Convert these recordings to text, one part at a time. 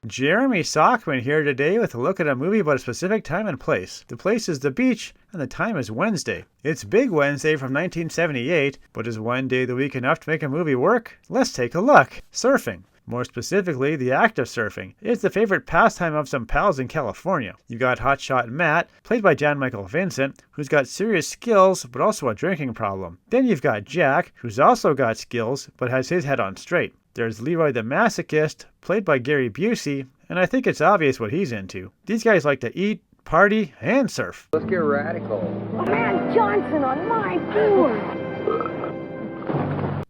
Jeremy Sockman here today with a look at a movie about a specific time and place. The place is the beach, and the time is Wednesday. It's Big Wednesday from 1978, but is one day of the week enough to make a movie work? Let's take a look. Surfing. More specifically, the act of surfing. It's the favorite pastime of some pals in California. You've got Hotshot Matt, played by Jan Michael Vincent, who's got serious skills but also a drinking problem. Then you've got Jack, who's also got skills but has his head on straight. There's Leroy the masochist, played by Gary Busey, and I think it's obvious what he's into. These guys like to eat, party, and surf. Let's get radical. Man Johnson on my board!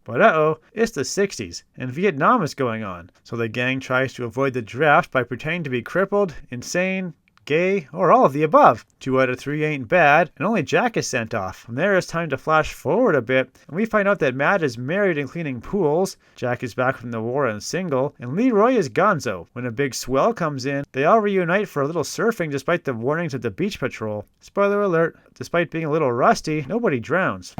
But uh-oh, it's the 60s, and Vietnam is going on, so the gang tries to avoid the draft by pretending to be crippled, insane, gay, or all of the above. 2 out of 3 ain't bad, and only Jack is sent off. From there, it's time to flash forward a bit, and we find out that Matt is married and cleaning pools, Jack is back from the war and single, and Leroy is gonzo. When a big swell comes in, they all reunite for a little surfing despite the warnings of the beach patrol. Spoiler alert, despite being a little rusty, nobody drowns.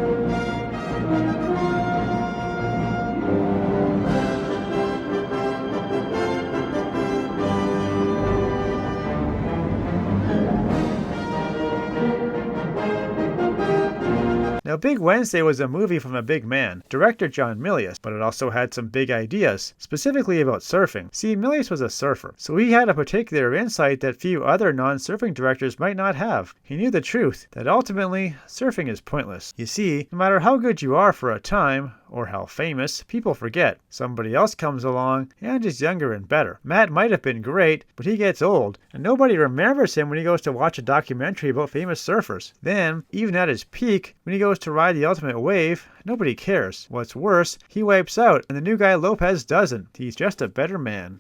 Now, Big Wednesday was a movie from a big man, director John Milius, but it also had some big ideas, specifically about surfing. See, Milius was a surfer, so he had a particular insight that few other non-surfing directors might not have. He knew the truth, that ultimately, surfing is pointless. You see, no matter how good you are for a time, or how famous, people forget. Somebody else comes along and is younger and better. Matt might have been great, but he gets old, and nobody remembers him when he goes to watch a documentary about famous surfers. Then, even at his peak, when he goes to ride the ultimate wave, nobody cares. What's worse, he wipes out, and the new guy Lopez doesn't. He's just a better man.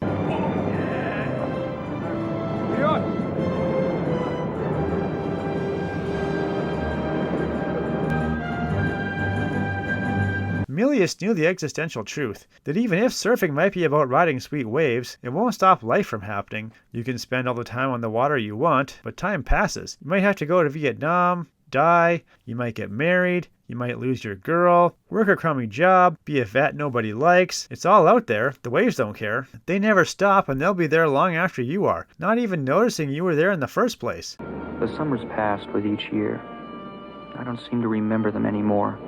Milius knew the existential truth, that even if surfing might be about riding sweet waves, it won't stop life from happening. You can spend all the time on the water you want, but time passes. You might have to go to Vietnam, die, you might get married, you might lose your girl, work a crummy job, be a vet nobody likes. It's all out there. The waves don't care. They never stop, and they'll be there long after you are, not even noticing you were there in the first place. The summers passed with each year. I don't seem to remember them anymore.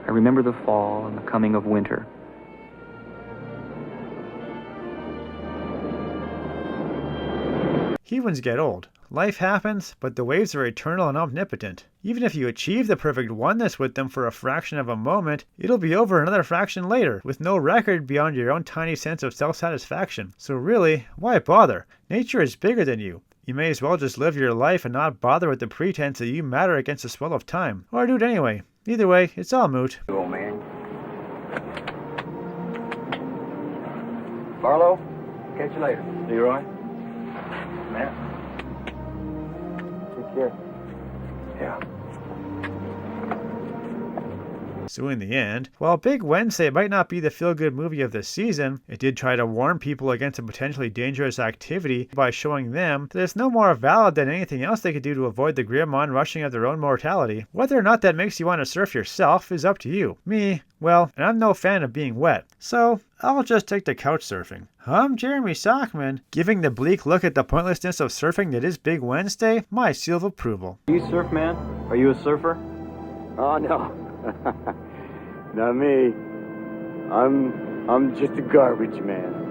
I remember the fall and the coming of winter. Humans get old. Life happens, but the waves are eternal and omnipotent. Even if you achieve the perfect oneness with them for a fraction of a moment, it'll be over another fraction later, with no record beyond your own tiny sense of self-satisfaction. So really, why bother? Nature is bigger than you. You may as well just live your life and not bother with the pretense that you matter against the swell of time. Or do it anyway. Either way, it's all moot. Old man. Barlow, catch you later. Leroy. Matt. Take care. Yeah. So in the end, while Big Wednesday might not be the feel-good movie of the season, it did try to warn people against a potentially dangerous activity by showing them that it's no more valid than anything else they could do to avoid the grim onrushing of their own mortality. Whether or not that makes you want to surf yourself is up to you. Me, well, and I'm no fan of being wet, so I'll just take to couch surfing. I'm Jeremy Sockman, giving the bleak look at the pointlessness of surfing that is Big Wednesday my seal of approval. Are you surf, man? Are you a surfer? Oh, no. Not me. I'm just a garbage man.